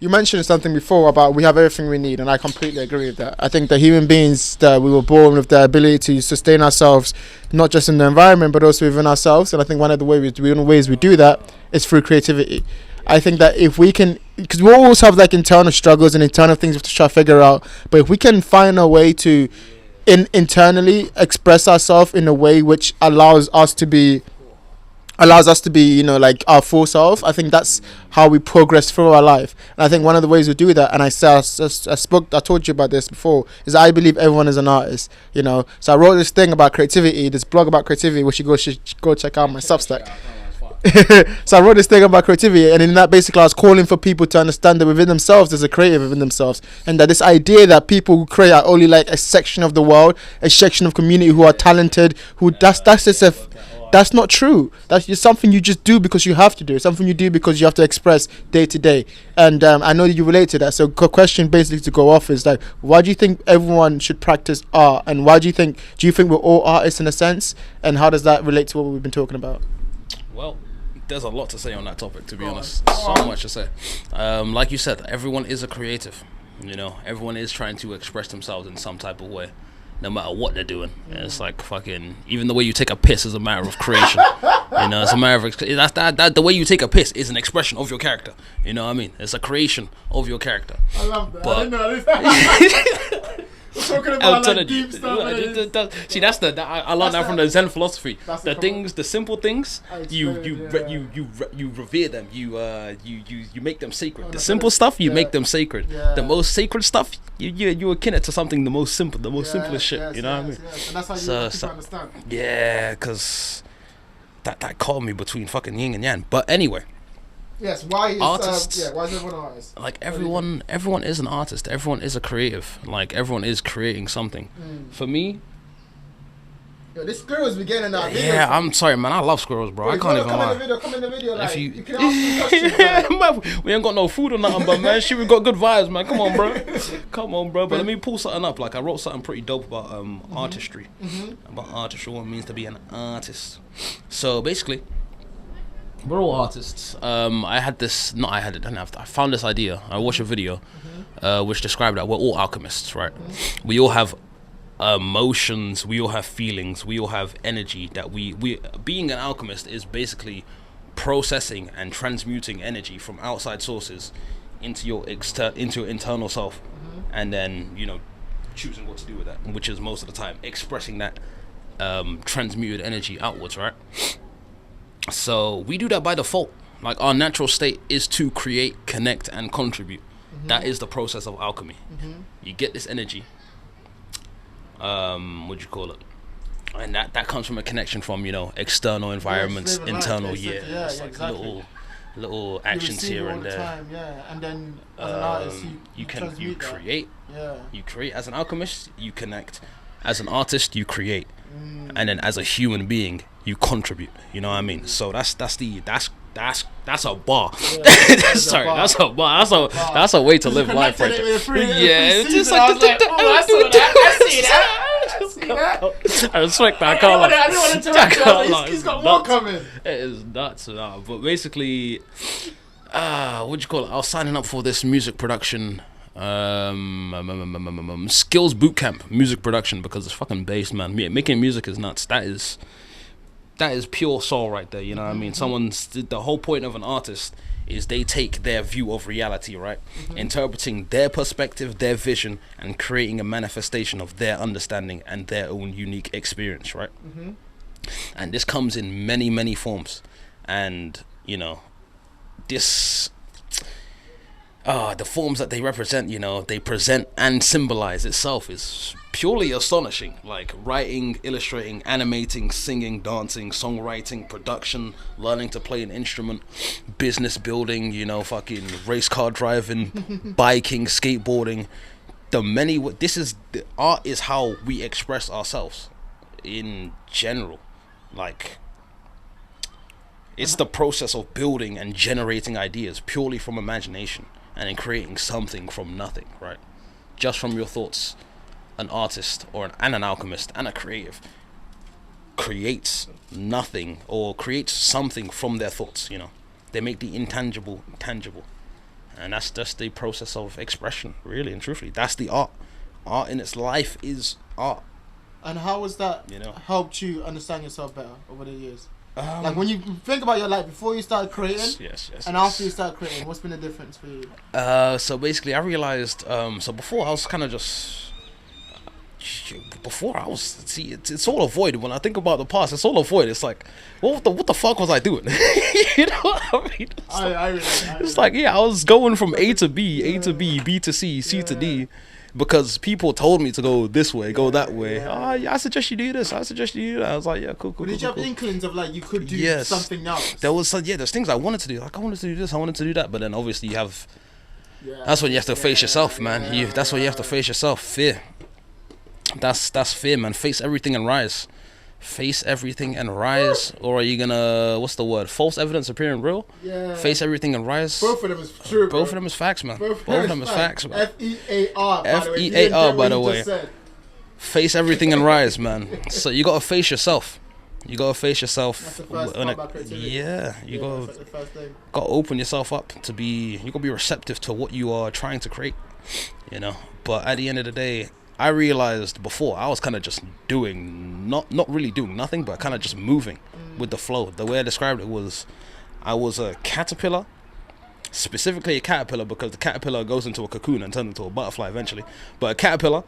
you mentioned something before about we have everything we need, and I completely agree with that. I think that human beings, that we were born with the ability to sustain ourselves, not just in the environment but also within ourselves. And I think one of the ways we do that is through creativity. I think that if we can, because we always have like internal struggles and internal things we have to try to figure out, but if we can find a way to internally express ourselves in a way which allows us to be, like our full self. I think that's how we progress through our life. And I think one of the ways we do that, and I told you about this before, is I believe everyone is an artist. So I wrote this thing about creativity, this blog about creativity, which you should go check out my Substack. So I wrote this thing about creativity, and in that basically I was calling for people to understand that within themselves there's a creative within themselves, and that this idea that people who create are only like a section of the world, a section of community who are talented, that's not true. That's just something you just do because you have to do. It's something you do because you have to express day to day. And I know that you relate to that. So question basically to go off is like, why do you think everyone should practice art? And do you think we're all artists in a sense? And how does that relate to what we've been talking about? Well, there's a lot to say on that topic, to be honest. So much to say. Like you said, everyone is a creative. Everyone is trying to express themselves in some type of way, no matter what they're doing. It's like fucking, even the way you take a piss is a matter of creation. It's a matter of that the way you take a piss is an expression of your character. You know what I mean? It's a creation of your character. I love that. I didn't know that. We're talking about like deep stuff. See, I learned that from the Zen philosophy. The simple things, you revere them. You make them sacred. The simple stuff, you make them sacred. The most sacred stuff, you akin it to something the most simplest shit. You know what I mean? And that's how you people understand. Yeah, because that caught me between fucking yin and yang. But anyway. Yes, why is artists? Why is everyone an artist? Like everyone is an artist. Everyone is a creative. Like everyone is creating something. For me, this squirrel's beginning now. Yeah, I'm sorry, man. I love squirrels, bro. I can't even lie. Come in the video. Like, if you can ask me questions. Like. We ain't got no food or nothing, but man, we got good vibes, man. Come on, bro. But let me pull something up. Like I wrote something pretty dope about artistry. About artistry, what it means to be an artist. So basically, we're all artists. I found this idea. I watched a video which described that we're all alchemists, right? We all have emotions, we all have feelings, we all have energy. That we being an alchemist is basically processing and transmuting energy from outside sources into your internal self, and then choosing what to do with that, which is most of the time expressing that transmuted energy outwards, right? So we do that by default. Like our natural state is to create, connect, and contribute. That is the process of alchemy. You get this energy. What do you call it? And that comes from a connection from external environments, internal, exactly. little actions here and there. Time, and then as an artist, you create. Yeah. You create as an alchemist. You connect. As an artist, you create, and then as a human being, you contribute. You know what I mean? So that's a bar. Sorry, that's a bar. That's a way to live life, right there. It's just like I see that. I respect that. I didn't want to tell you. He's got more coming. It is nuts, but basically, what do you call it? I was signing up for this music production. Skills bootcamp, music production, because it's fucking bass, man. Making music is nuts. That is pure soul right there. You know what I mean? The whole point of an artist is they take their view of reality, right? Interpreting their perspective, their vision, and creating a manifestation of their understanding and their own unique experience, right? And this comes in many, many forms, and this. The forms that they represent, they present and symbolize itself is purely astonishing. Like writing, illustrating, animating, singing, dancing, songwriting, production, learning to play an instrument, business building, fucking race car driving, biking, skateboarding. The art is how we express ourselves in general. Like, it's the process of building and generating ideas purely from imagination. And then creating something from nothing, right? Just from your thoughts. An artist and an alchemist and a creative creates nothing or creates something from their thoughts, They make the intangible tangible. And that's just the process of expression, really and truthfully. That's the art. Art in its life is art. And how has that helped you understand yourself better over the years? Like when you think about your life before you started creating, yes, and after you started creating, what's been the difference for you? So basically, I realized. So before I was kind of just. Before I was, see, it's all a void. When I think about the past, it's all a void. It's like, what the fuck was I doing? You know what I mean? It's like, yeah, I was going from A to B, A to B, B to C, C to D, because people told me to go this way, go that way. I suggest you do this. I suggest you do that. I was like, yeah, cool. Did you have inklings of like you could do something else? There's things I wanted to do. Like I wanted to do this, I wanted to do that, but then obviously you have. That's when you have to face yourself, man. That's when you have to face yourself. Fear. That's fear, man. Face everything and rise. Face everything and rise. Or are you gonna, what's the word? False evidence appearing real? Yeah. Face everything and rise. Both of them is true. Both of them is facts, man. Both of them is facts, man. FEAR, by the way. Face everything and rise, man. So you gotta face yourself. You gotta face yourself. That's the first part about creativity. You gotta open yourself up to be. You gotta be receptive to what you are trying to create. You know. But at the end of the day, I realized before I was kind of just doing, not really doing nothing, but kind of just moving with the flow. The way I described it was, I was a caterpillar, specifically a caterpillar because the caterpillar goes into a cocoon and turns into a butterfly eventually. But a caterpillar,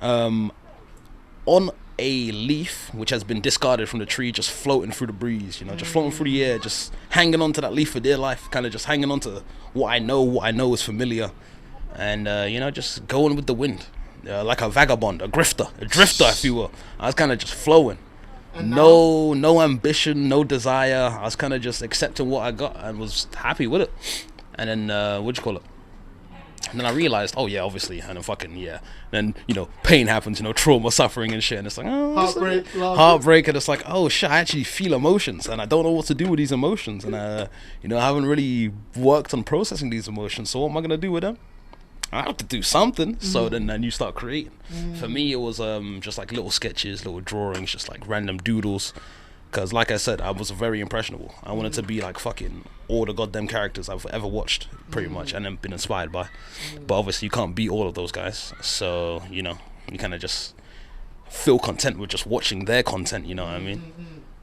on a leaf which has been discarded from the tree, just floating through the breeze, you know, just floating through the air, just hanging on to that leaf for dear life, kind of just hanging on to what I know is familiar, and you know, just going with the wind. Like a vagabond, a drifter, if you will. I was kind of just flowing. No ambition, no desire. I was kind of just accepting what I got and was happy with it. And then, what'd you call it? And then I realized, oh yeah, obviously, and then fucking, yeah. Then, you know, pain happens, you know, trauma, suffering and shit. And it's like, oh. Heartbreak. And it's like, oh shit, I actually feel emotions. And I don't know what to do with these emotions. And, you know, I haven't really worked on processing these emotions. So what am I going to do with them? I have to do something. So then you start creating. For me, it was just like little sketches, little drawings, just like random doodles. Because like I said, I was very impressionable. I wanted to be like fucking all the goddamn characters I've ever watched, pretty much, and then been inspired by. But obviously you can't be all of those guys. So, you know, you kind of just feel content with just watching their content, you know what I mean?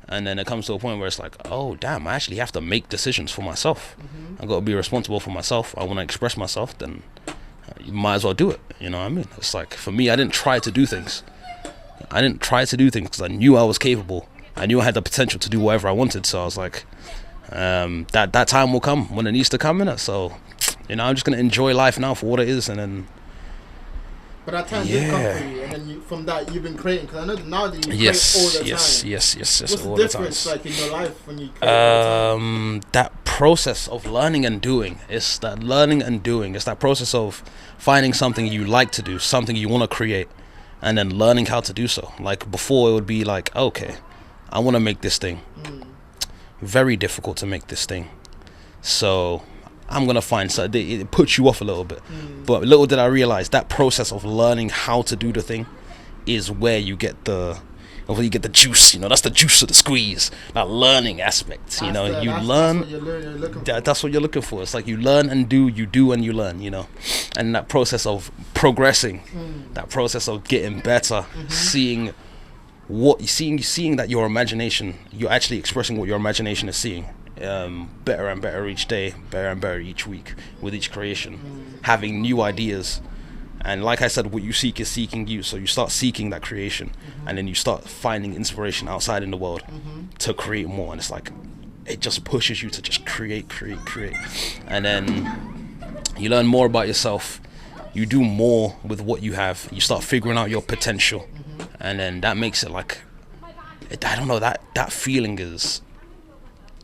And then it comes to a point where it's like, oh damn, I actually have to make decisions for myself. I got to be responsible for myself. I want to express myself, then you might as well do it, you know what I mean? It's like, for me, I didn't try to do things. Because I knew I was capable. I knew I had the potential to do whatever I wanted. So I was like, that time will come when it needs to come in it. So, you know, I'm just going to enjoy life now for what it is. And then, but that time did come for you, and then from that you've been creating. Because I know now that you create all the time. Yes. What's the difference like in your life when you create all the time? That process of learning and doing. It's that learning and doing. It's that process of finding something you like to do, something you want to create, and then learning how to do so. Like before, it would be like, okay, I want to make this thing. Very difficult to make this thing. So I'm going to find something. It puts you off a little bit. But little did I realize that process of learning how to do the thing is where you get the juice, you know. That's the juice of the squeeze, that learning aspect, you know. That's what you're looking for. It's like you learn and do, you do and you learn, you know. And that process of progressing, that process of getting better, seeing that your imagination, you're actually expressing what your imagination is seeing, better and better each day, better and better each week with each creation, having new ideas. And like I said, what you seek is seeking you. So you start seeking that creation, and then you start finding inspiration outside in the world to create more. And it's like, it just pushes you to just create. And then you learn more about yourself. You do more with what you have. You start figuring out your potential. And then that makes it like, I don't know, that feeling is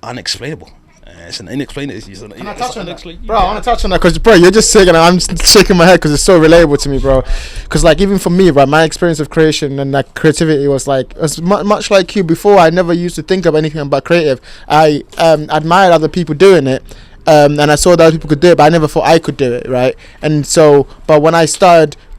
unexplainable. It's an inexplainable. Can I touch on that? Bro, I want to touch on that because, bro, you're just saying, I'm shaking my head because it's so relatable to me, bro. Because, like, even for me, right, my experience of creation and like creativity was like, much like you. Before, I never used to think of anything about creative. I admired other people doing it, and I saw that other people could do it, but I never thought I could do it, right? And so, but when I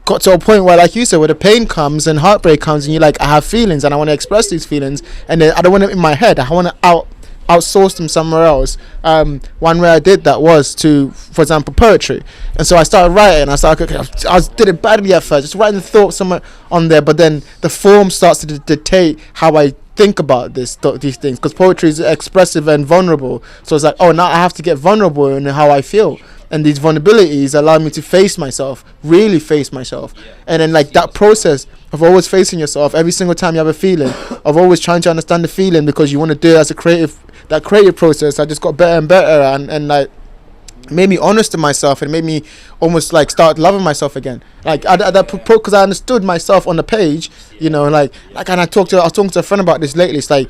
got to a point where, like you said, where the pain comes and heartbreak comes, and you're like, I have feelings and I want to express these feelings, and then I don't want it in my head. I want to outsource them somewhere else. One way I did that was to, for example, poetry. And so I started writing. I started, okay, did it badly at first, just writing the thoughts somewhere on there. But then the form starts to dictate how I think about these things, because poetry is expressive and vulnerable. So it's like, oh, now I have to get vulnerable in how I feel. And these vulnerabilities allow me to face myself, really face myself. And then like that process of always facing yourself every single time you have a feeling, of always trying to understand the feeling because you want to do it as a creative, that creative process, I just got better and better, and like made me honest to myself, and made me almost like start loving myself again. Like because I understood myself on the page, you know, like and I was talking to a friend about this lately. It's like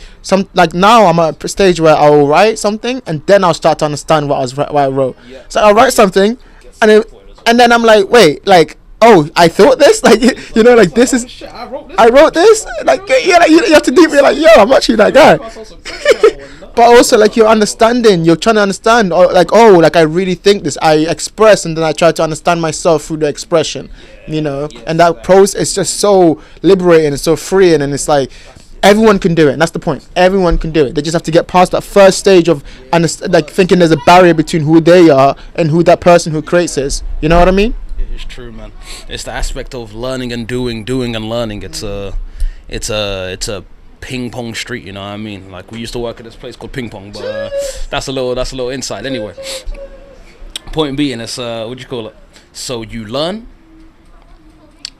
now I'm at a stage where I will write something and then I'll start to understand what I wrote. So I'll write something and then I'm like, wait, like, oh, I thought this, like, you know, like this is, I wrote this, like, yeah, like, you have to deep be like, yo, I'm actually that guy. But also, like, you're trying to understand, or like, oh, like, I really think this, I express, and then I try to understand myself through the expression, you know, and that process is just so liberating and so freeing, and it's like, everyone can do it, and that's the point. Everyone can do it. They just have to get past that first stage of like thinking there's a barrier between who they are and who that person who creates is. You know what I mean? It's true, man. It's the aspect of learning and doing and learning. It's a ping pong street, you know what I mean? Like, we used to work at this place called Ping Pong, but that's a little insight. Anyway, point being, it's what do you call it? So you learn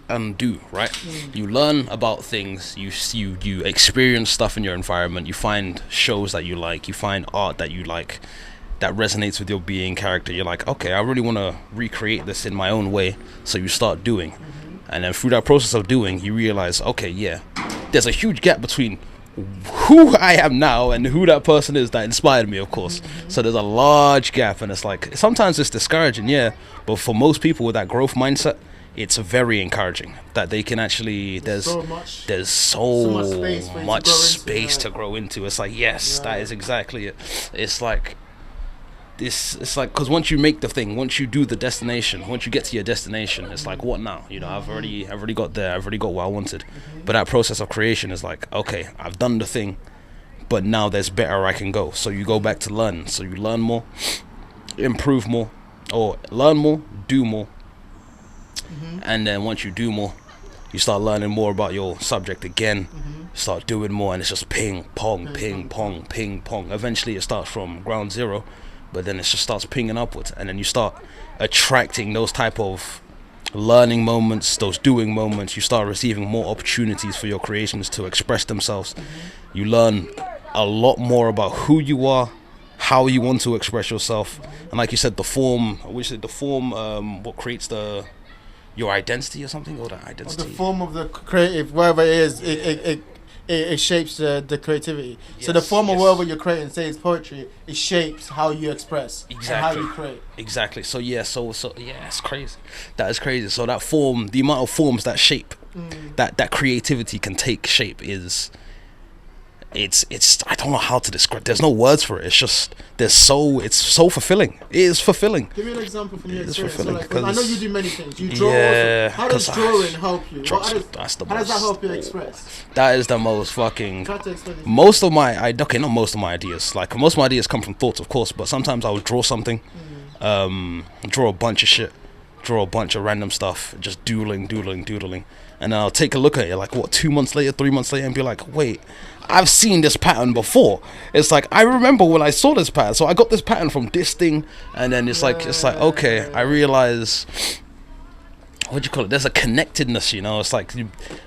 and do, right? You learn about things, you experience stuff in your environment, you find shows that you like, you find art that you like, that resonates with your being character. You're like, okay, I really want to recreate this in my own way. So you start doing, and then through that process of doing, you realize, okay, yeah, there's a huge gap between who I am now and who that person is that inspired me, of course. So there's a large gap, and it's like, sometimes it's discouraging, yeah, but for most people with that growth mindset, it's very encouraging that they can actually, there's so much space to grow into. It's like, yes, that is exactly it. It's like, it's like, because once you make the thing, once you do the destination, once you get to your destination, it's like, what now? You know, I've already got there, I've already got what I wanted. But that process of creation is like, okay, I've done the thing, but now there's better I can go. So you go back to learn. So you learn more, improve more, or learn more, do more. And then once you do more, you start learning more about your subject again. Start doing more, and it's just ping pong, ping pong, ping pong. Eventually it starts from ground zero, but then it just starts pinging upwards, and then you start attracting those type of learning moments, those doing moments. You start receiving more opportunities for your creations to express themselves. You learn a lot more about who you are, how you want to express yourself, and like you said, the form, what creates your identity or something, or the identity. The form of the creative, wherever it is, it shapes the creativity. So the form of whatever you're creating, say it's poetry, it shapes how you express and how you create. Exactly. So yeah, so yeah, it's crazy. That is crazy. So that form, the amount of forms that shape, that creativity can take shape is. It's I don't know how to describe. There's no words for it. It's just it's so fulfilling. It is fulfilling. Give me an example from your experience. So like, I know you do many things. You draw. Yeah. How does drawing help you? How does that help you express? That is the most fucking. Try to explain it. Not most of my ideas. Like, most of my ideas come from thoughts, of course. But sometimes I would draw something, draw a bunch of shit, draw a bunch of random stuff, just doodling, and then I'll take a look at it, like, 2 months later, 3 months later, and be like, wait, I've seen this pattern before. It's like, I remember when I saw this pattern, so I got this pattern from this thing, and then it's like, okay, I realize, what do you call it? There's a connectedness, you know. It's like,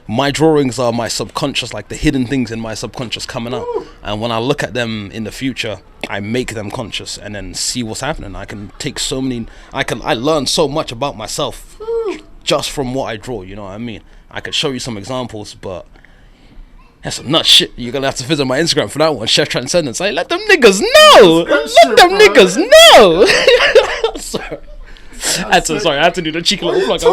my drawings are my subconscious, like the hidden things in my subconscious coming up, and when I look at them in the future, I make them conscious and then see what's happening. I can take I learn so much about myself just from what I draw, you know what I mean? I could show you some examples, but that's some nut shit. You're gonna have to visit my Instagram for that one. Chef Transcendence. Like, let them niggas know. Niggas know. Sorry. I had to do the cheeky little plug. I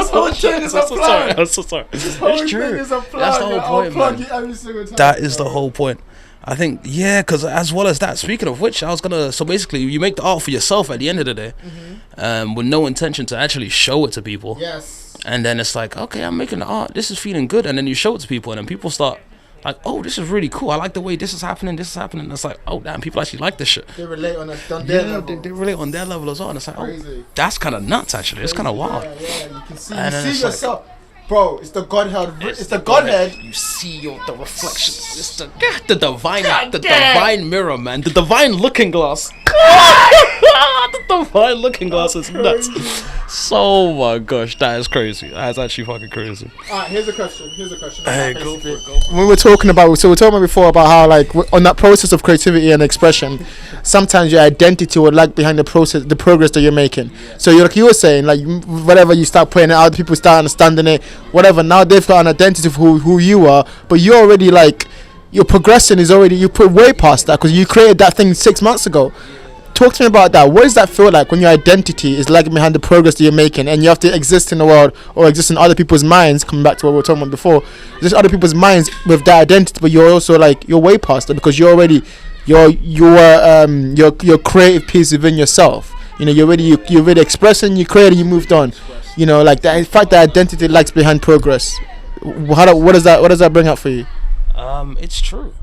apologize. I'm so sorry. It's true. That's the whole point, man. That is the whole point. I think, yeah, because as well as that, speaking of which, so basically, you make the art for yourself at the end of the day, with no intention to actually show it to people. Yes. And then it's like, okay, I'm making the art, this is feeling good, and then you show it to people, and then people start like, oh, this is really cool. I like the way this is happening. This is happening. It's like, oh damn, people actually like this shit. They relate on their level. They relate on their level as well. And it's like, Crazy. oh, that's kind of nuts. Actually, it's kind of wild. Yeah, you can see, And then you it's see like- yourself, bro. It's the Godhead. It's the Godhead. You see the reflections. It's the divine mirror, man. The divine looking glass. The divine looking glass is nuts. So, my gosh, that is crazy. That is actually fucking crazy. Alright, here's a question. Hey, go for it. When we're talking about, so we're talking before about how like on that process of creativity and expression, sometimes your identity will lag behind the process, the progress that you're making. So like you were saying, like whatever you start putting it out, people start understanding it, whatever. Now they've got an identity of who you are, but you're already like your progression is already, you put way past that because you created that thing 6 months ago. Talk to me about that. What does that feel like when your identity is lagging behind the progress that you're making, and you have to exist in the world or exist in other people's minds? Coming back to what we were talking about before, just other people's minds with that identity, but you're also like you're way past it because you're already your creative piece within yourself. You know, you're already expressing, you created, you moved on. You know, like that. In fact, that identity lags behind progress. What does that bring up for you? It's true.